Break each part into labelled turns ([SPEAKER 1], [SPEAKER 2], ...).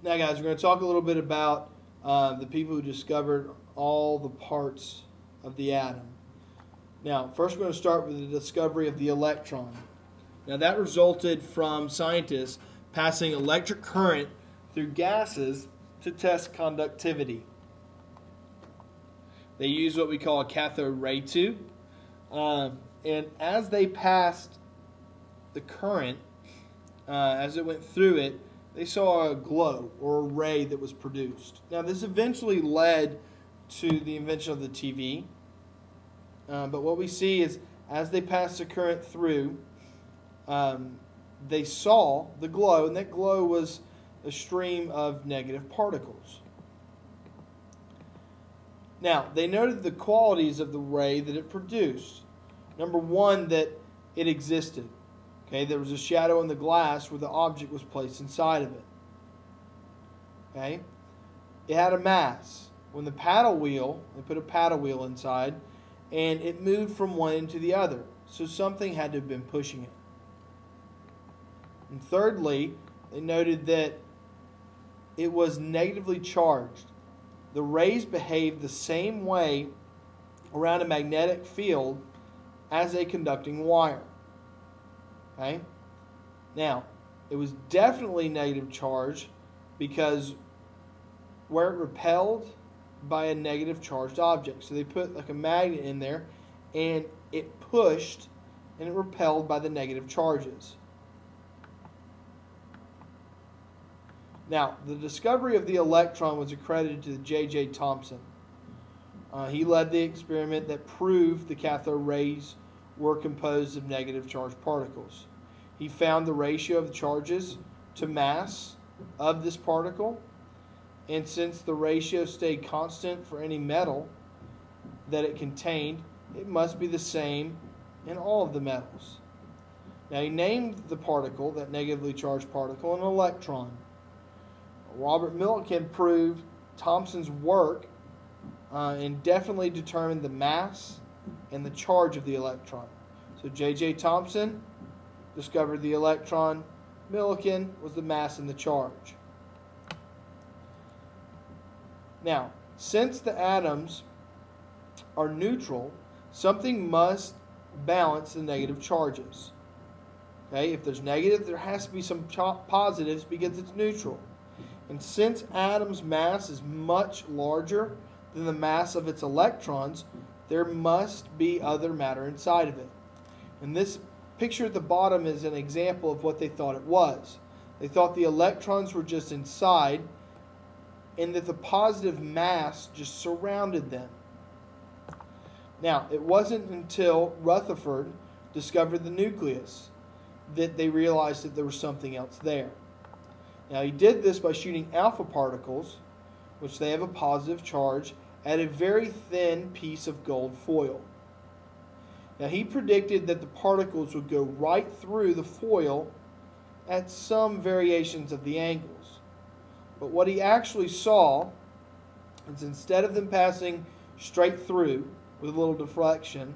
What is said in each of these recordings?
[SPEAKER 1] Now, guys, we're going to talk a little bit about the people who discovered all the parts of the atom. Now, first we're going to start with the discovery of the electron. Now, that resulted from scientists passing electric current through gases to test conductivity. They used what we call a cathode ray tube, and as they passed the current, as it went through it, they saw a glow or a ray that was produced. Now, this eventually led to the invention of the TV, but what we see is as they passed the current through, they saw the glow, and that glow was a stream of negative particles. Now, they noted the qualities of the ray that it produced. Number one, that it existed. Okay, there was a shadow in the glass where the object was placed inside of it. Okay, it had a mass. When the paddle wheel, they put a paddle wheel inside, and it moved from one end to the other. So something had to have been pushing it. And thirdly, they noted that it was negatively charged. The rays behaved the same way around a magnetic field as a conducting wire. Okay? Now, it was definitely negative charge because where it repelled by a negative charged object. So they put like a magnet in there, and it pushed and it repelled by the negative charges. Now, the discovery of the electron was accredited to J.J. Thomson. He led the experiment that proved the cathode rays were composed of negative charged particles. He found the ratio of the charges to mass of this particle, and since the ratio stayed constant for any metal that it contained, it must be the same in all of the metals. Now, he named the particle, that negatively charged particle, an electron. Robert Millikan proved Thomson's work and definitely determined the mass and the charge of the electron. So J.J. Thomson discovered the electron. Millikan was the mass and the charge. Now, since the atoms are neutral, something must balance the negative charges. Okay, if there's negative, there has to be some positives because it's neutral. And since atom's mass is much larger than the mass of its electrons, there must be other matter inside of it. And this picture at the bottom is an example of what they thought it was. They thought the electrons were just inside and that the positive mass just surrounded them. Now, it wasn't until Rutherford discovered the nucleus that they realized that there was something else there. Now, he did this by shooting alpha particles, which they have a positive charge, at a very thin piece of gold foil. Now, he predicted that the particles would go right through the foil at some variations of the angles. But what he actually saw is instead of them passing straight through with a little deflection,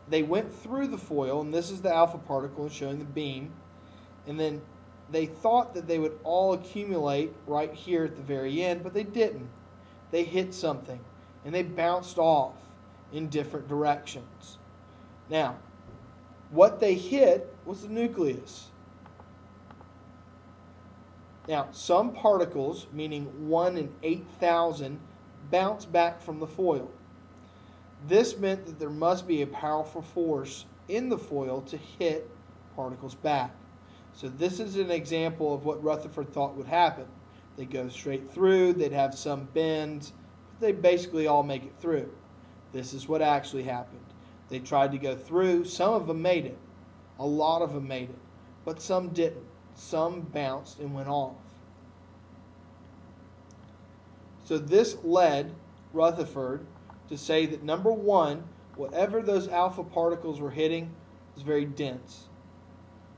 [SPEAKER 1] they went through the foil, and this is the alpha particle showing the beam, and then they thought that they would all accumulate right here at the very end, but they didn't. They hit something, and they bounced off in different directions. Now, what they hit was the nucleus. Now, some particles, meaning 1 in 8,000, bounce back from the foil. This meant that there must be a powerful force in the foil to hit particles back. So this is an example of what Rutherford thought would happen. They go straight through, they'd have some bends, but they basically all make it through. This is what actually happened. They tried to go through, some of them made it. A lot of them made it, but some didn't. Some bounced and went off. So this led Rutherford to say that number one, whatever those alpha particles were hitting was very dense.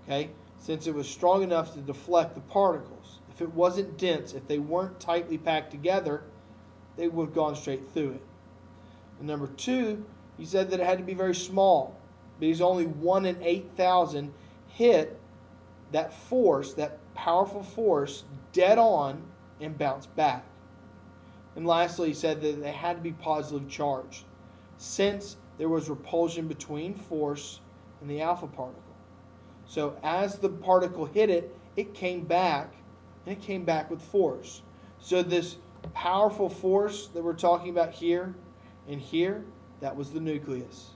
[SPEAKER 1] Okay? Since it was strong enough to deflect the particles. If it wasn't dense, if they weren't tightly packed together, they would have gone straight through it. And number two, he said that it had to be very small, because only 1 in 8,000 hit that force, that powerful force dead on and bounce back. And lastly, he said that they had to be positively charged, since there was repulsion between force and the alpha particle. So as the particle hit it, it came back, and it came back with force. So this powerful force that we're talking about here and here, that was the nucleus.